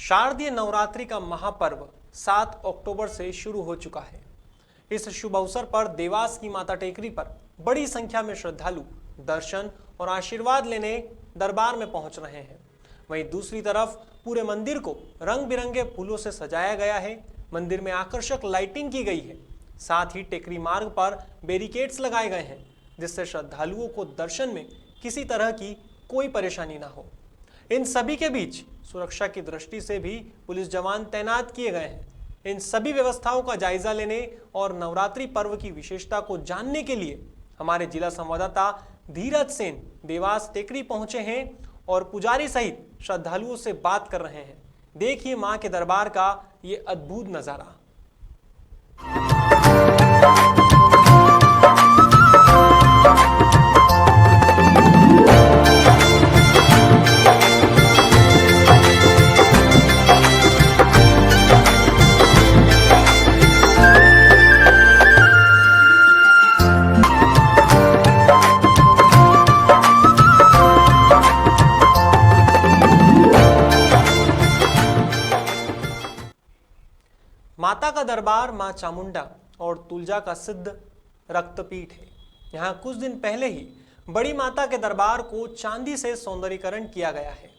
शारदीय नवरात्रि का महापर्व 7 अक्टूबर से शुरू हो चुका है। इस शुभ अवसर पर देवास की माता टेकरी पर बड़ी संख्या में श्रद्धालु दर्शन और आशीर्वाद लेने दरबार में पहुंच रहे हैं। वहीं दूसरी तरफ पूरे मंदिर को रंग बिरंगे फूलों से सजाया गया है। मंदिर में आकर्षक लाइटिंग की गई है। साथ ही टेकरी मार्ग पर बैरिकेड्स लगाए गए हैं, जिससे श्रद्धालुओं को दर्शन में किसी तरह की कोई परेशानी ना हो। इन सभी के बीच सुरक्षा की दृष्टि से भी पुलिस जवान तैनात किए गए हैं। इन सभी व्यवस्थाओं का जायजा लेने और नवरात्रि पर्व की विशेषता को जानने के लिए हमारे जिला संवाददाता धीरज सेन देवास टेकरी पहुंचे हैं और पुजारी सहित श्रद्धालुओं से बात कर रहे हैं। देखिए मां के दरबार का ये अद्भुत नजारा। माता का दरबार मां चामुंडा और तुलजा का सिद्ध रक्तपीठ है। यहाँ कुछ दिन पहले ही बड़ी माता के दरबार को चांदी से सौंदर्यीकरण किया गया है।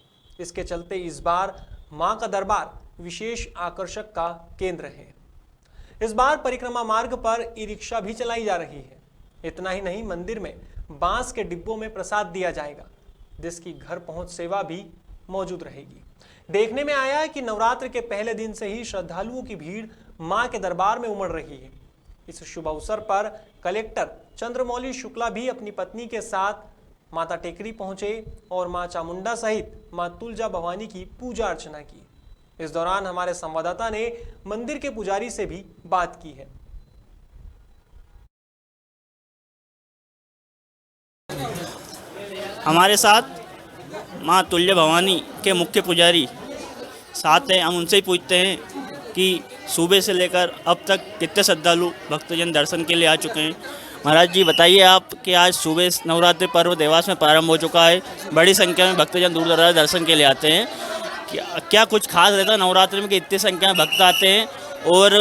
इसके चलते इस बार मां का दरबार विशेष आकर्षक का केंद्र है। इस बार परिक्रमा मार्ग पर ई रिक्शा भी चलाई जा रही है। इतना ही नहीं, मंदिर में बांस के डिब्बों में प्रसाद दिया जाएगा, जिसकी घर पहुंच सेवा भी मौजूद रहेगी। देखने में आया है कि नवरात्र के पहले दिन से ही श्रद्धालुओं की भीड़ मां के दरबार में उमड़ रही है। इस शुभ अवसर पर कलेक्टर चंद्रमौली शुक्ला भी अपनी पत्नी के साथ माता टेकरी पहुंचे और मां चामुंडा सहित मां तुलजा भवानी की पूजा अर्चना की। इस दौरान हमारे संवाददाता ने मंदिर के पुजारी से भी बात की है। हमारे साथ माँ तुल्य भवानी के मुख्य पुजारी साथ हैं। हम उनसे ही पूछते हैं कि सुबह से लेकर अब तक कितने श्रद्धालु भक्तजन दर्शन के लिए आ चुके हैं। महाराज जी बताइए आप कि आज सुबह नवरात्रि पर्व देवास में प्रारंभ हो चुका है। बड़ी संख्या में भक्तजन दूर दराज दर्शन के लिए आते हैं। क्या कुछ खास रहता है नवरात्रि में कि इतनी संख्या में भक्त आते हैं और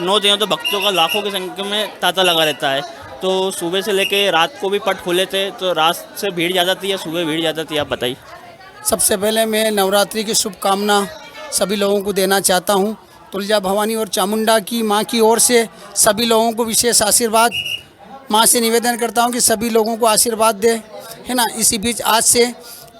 9 दिनों तो भक्तों का लाखों की संख्या में तांता लगा रहता है। तो सुबह से लेके रात को भी पट खुले थे, तो रात से भीड़ ज़्यादा थी या सुबह भीड़ ज़्यादा थी, आप बताइए। सबसे पहले मैं नवरात्रि की शुभकामना सभी लोगों को देना चाहता हूं। तुलजा भवानी और चामुंडा की मां की ओर से सभी लोगों को विशेष आशीर्वाद मां से निवेदन करता हूं कि सभी लोगों को आशीर्वाद दे, है ना। इसी बीच आज से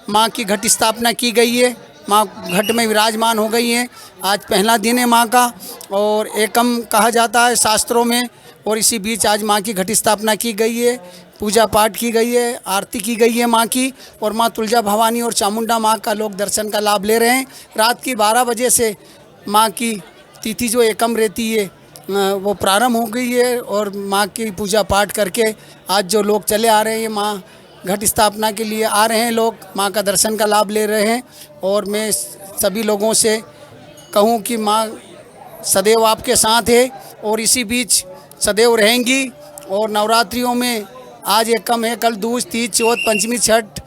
मां की घट स्थापना की गई है। मां घट में विराजमान हो गई हैं। आज पहला दिन है मां का और एकम कहा जाता है शास्त्रों में। और इसी बीच आज मां की घट स्थापना की गई है, पूजा पाठ की गई है, आरती की गई है मां की। और मां तुलजा भवानी और चामुंडा मां का लोग दर्शन का लाभ ले रहे हैं। रात की 12 बजे से मां की तिथि जो एकम रहती है वो प्रारंभ हो गई है और मां की पूजा पाठ करके आज जो लोग चले आ रहे हैं मां घट स्थापना के लिए आ रहे हैं, लोग मां का दर्शन का लाभ ले रहे हैं। और मैं सभी लोगों से कहूँ कि मां सदैव आपके साथ है और इसी बीच सदैव रहेंगी। और नवरात्रियों में आज एकम है, कल दूज, तीज, चौथ, पंचमी, छठ,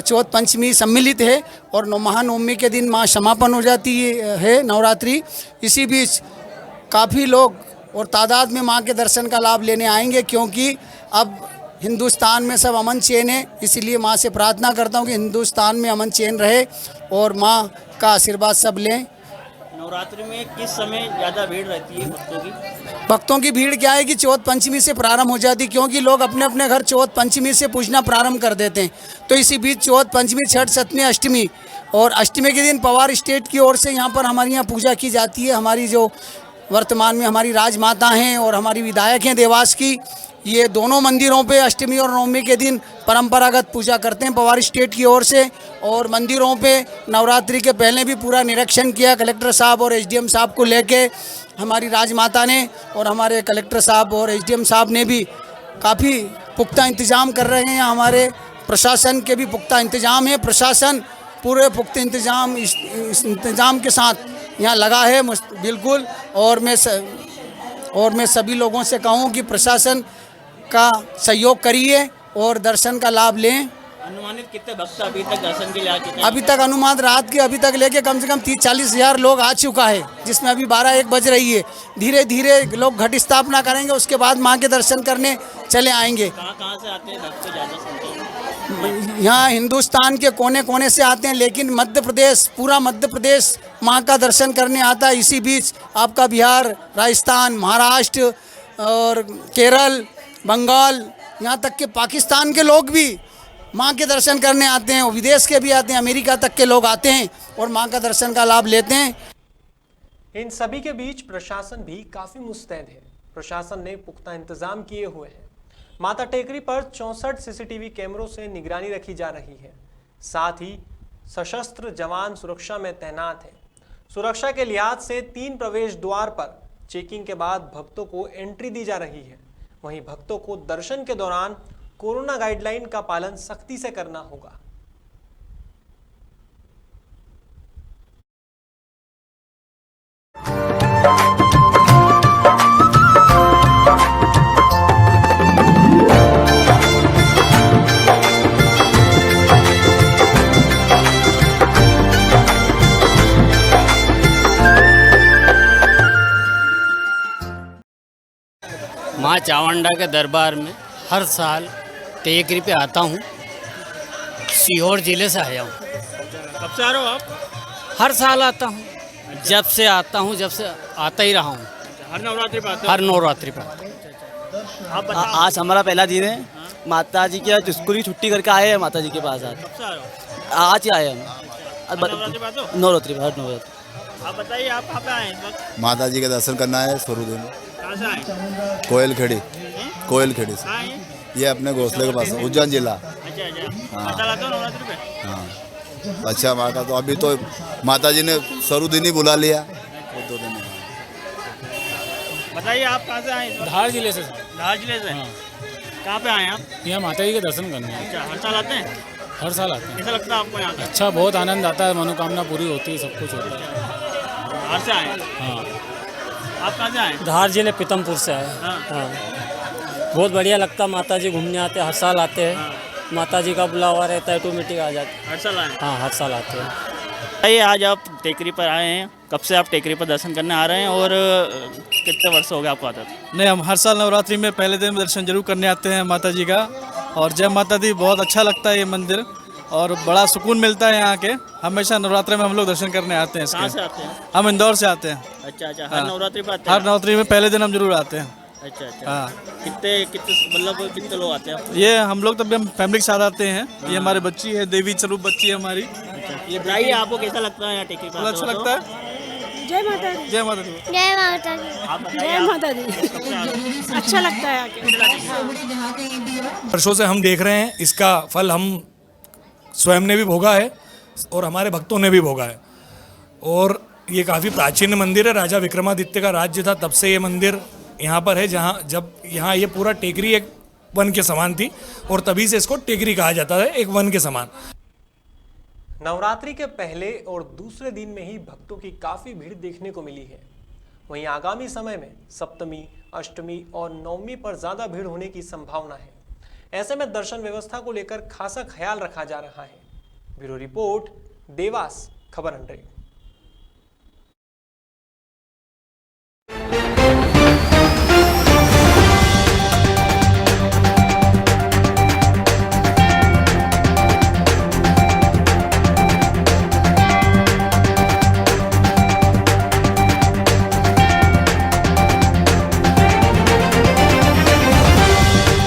चौथ पंचमी सम्मिलित है और महानवमी के दिन मां समापन हो जाती है नवरात्रि। इसी बीच काफ़ी लोग और तादाद में मां के दर्शन का लाभ लेने आएंगे, क्योंकि अब हिंदुस्तान में सब अमन चैन है। इसीलिए मां से प्रार्थना करता हूं कि हिंदुस्तान में अमन चैन रहे और मां का आशीर्वाद सब लें। नवरात्रि में किस समय ज़्यादा भीड़ रहती है भक्तों की? भक्तों की भीड़ क्या है कि चौथ पंचमी से प्रारंभ हो जाती, क्योंकि लोग अपने अपने घर चौथ पंचमी से पूजना प्रारंभ कर देते हैं। तो इसी बीच चौथ पंचमी, छठ, सप्तमी, अष्टमी और अष्टमी के दिन पवार स्टेट की ओर से यहाँ पर हमारे यहाँ पूजा की जाती है। हमारी जो वर्तमान में हमारी राजमाता हैं और हमारी विधायक हैं देवास की, ये दोनों मंदिरों पे अष्टमी और नवमी के दिन परंपरागत पूजा करते हैं पवार स्टेट की ओर से। और मंदिरों पे नवरात्रि के पहले भी पूरा निरीक्षण किया कलेक्टर साहब और एसडीएम साहब को लेके हमारी राजमाता ने, और हमारे कलेक्टर साहब और एसडीएम साहब ने भी काफ़ी पुख्ता इंतज़ाम कर रहे हैं। हमारे प्रशासन के भी पुख्ता इंतज़ाम है। प्रशासन पूरे पुख्ता इंतज़ाम इस इंतज़ाम के साथ यहाँ लगा है बिल्कुल। और मैं सभी लोगों से कहूँ कि प्रशासन का सहयोग करिए और दर्शन का लाभ लें। अनुमानित कितने भक्त अभी तक दर्शन के लिए आ चुके हैं? अभी तक अनुमान रात के अभी तक लेके कम से कम 30-40 हज़ार लोग आ चुका है, जिसमें अभी 12-1 बज रही है। धीरे धीरे लोग घट स्थापना करेंगे, उसके बाद माँ के दर्शन करने चले आएंगे। कहाँ से आते हैं भक्त ज़्यादा संख्या में? यहाँ हिंदुस्तान के कोने कोने से आते हैं, लेकिन मध्य प्रदेश, पूरा मध्य प्रदेश माँ का दर्शन करने आता है। इसी बीच आपका बिहार, राजस्थान, महाराष्ट्र और केरल, बंगाल, यहाँ तक के पाकिस्तान के लोग भी माँ के दर्शन करने आते हैं, और विदेश के भी आते हैं, अमेरिका तक के लोग आते हैं और माँ का दर्शन का लाभ लेते हैं। इन सभी के बीच प्रशासन भी काफी मुस्तैद है। प्रशासन ने पुख्ता इंतजाम किए हुए हैं। माता टेकरी पर 64 सीसीटीवी कैमरों से निगरानी रखी जा रही है। साथ ही सशस्त्र जवान सुरक्षा में तैनात हैं। सुरक्षा के लिहाज से 3 प्रवेश द्वार पर चेकिंग के बाद भक्तों को एंट्री दी जा रही है। वहीं भक्तों को दर्शन के दौरान कोरोना गाइडलाइन का पालन सख्ती से करना होगा। माँ चामुंडा के दरबार में हर साल टेकरी पे आता हूँ। सीहोर जिले से आया हूँ। कब से आ रहे हो आप? हर साल आता हूँ, जब से आता हूँ, जब से आता ही रहा हूँ। हर नवरात्रि पे आते हो? हर नवरात्रि पे आता हूँ। आप बताओ, आज हमारा पहला दिन है। माता जी के स्कूल की छुट्टी करके आए हैं माता जी के पास। आज कब से आ रहे हो? आज ही आए हम। नवरात्रि पे आते हो? नवरात्रि हर नवरात्रि। आप बताइए, आप कहाँ पे आए हैं इस वक्त? माता जी के दर्शन करना है स्वरूप कहाँ से आए? कोयल खेड़ी, कोयल खेड़ी से। कहाँ है? ये अपने घोंसले के पास उज्जैन जिला। अच्छा अच्छा। अच्छा लाते हो नवरात्रि पे? हाँ, अच्छा माता, तो अभी तो माता जी ने स्वरूप दिन ही बुला लिया। 2 दिन। बताइए, आप कहाँ से आए? धार जिले से। धार जिले से? कहाँ पे आए हैं आप? यहाँ माता जी के दर्शन करने हैं। अच्छा, हर साल आते हैं? हर साल आते हैं। कैसा लगता है आपको यहाँ पे? अच्छा, बहुत आनंद आता है, मनोकामना पूरी होती है, सब कुछ होता है। धार से आए हैं? हाँ, आप कहाँ से आए? धार जिले पीतमपुर से आए। हाँ। हाँ, बहुत बढ़िया लगता है। माता जी घूमने आते हैं, हर साल आते हैं। माता जी का बुलावा रहता है, ऑटोमेटिक आ जाते हर साल आए? हैं। हाँ, हर साल आते हैं। बताइए, आज आप टेकरी पर आए हैं, कब से आप टेकरी पर दर्शन करने आ रहे हैं और कितने वर्ष हो गए आपको आते थे? नहीं, हम हर साल नवरात्रि में पहले दिन दर्शन जरूर करने आते हैं माता जी का। और जय माता दी, बहुत अच्छा लगता है ये मंदिर और बड़ा सुकून मिलता है यहाँ के। हमेशा नवरात्रि में हम लोग दर्शन करने आते हैं। कहाँ से आते हैं? हम इंदौर से आते हैं। अच्छा अच्छा, हर नवरात्रि पर आते हैं? हर नवरात्रि में पहले दिन हम जरूर आते हैं। अच्छा अच्छा। हाँ, कितने मतलब कितने लोग आते हैं? ये हम लोग तब हम फैमिली के साथ आते हैं। ये हमारे बच्ची है, देवी स्वरूप बच्ची है हमारी। ये बताइए, आपको कैसा लगता है यहाँ टेकरी पर? बहुत अच्छा लगता है। जय माता दी। जय माता दी। जय माता दी। आप बताइए, जय माता दी। अच्छा लगता है आके। वर्षों से हम देख रहे हैं, इसका फल हम स्वयं ने भी भोगा है और हमारे भक्तों ने भी भोगा है। और ये काफ़ी प्राचीन मंदिर है। राजा विक्रमादित्य का राज्य था, तब से ये मंदिर यहाँ पर है, जहाँ जब यहाँ ये पूरा टेकरी एक वन के समान थी और तभी से इसको टेकरी कहा जाता है, एक वन के समान। नवरात्रि के पहले और दूसरे दिन में ही भक्तों की काफी भीड़ देखने को मिली है। वहीं आगामी समय में सप्तमी, अष्टमी और नवमी पर ज्यादा भीड़ होने की संभावना है। ऐसे में दर्शन व्यवस्था को लेकर खासा ख्याल रखा जा रहा है। ब्यूरो रिपोर्ट, देवास खबर 100।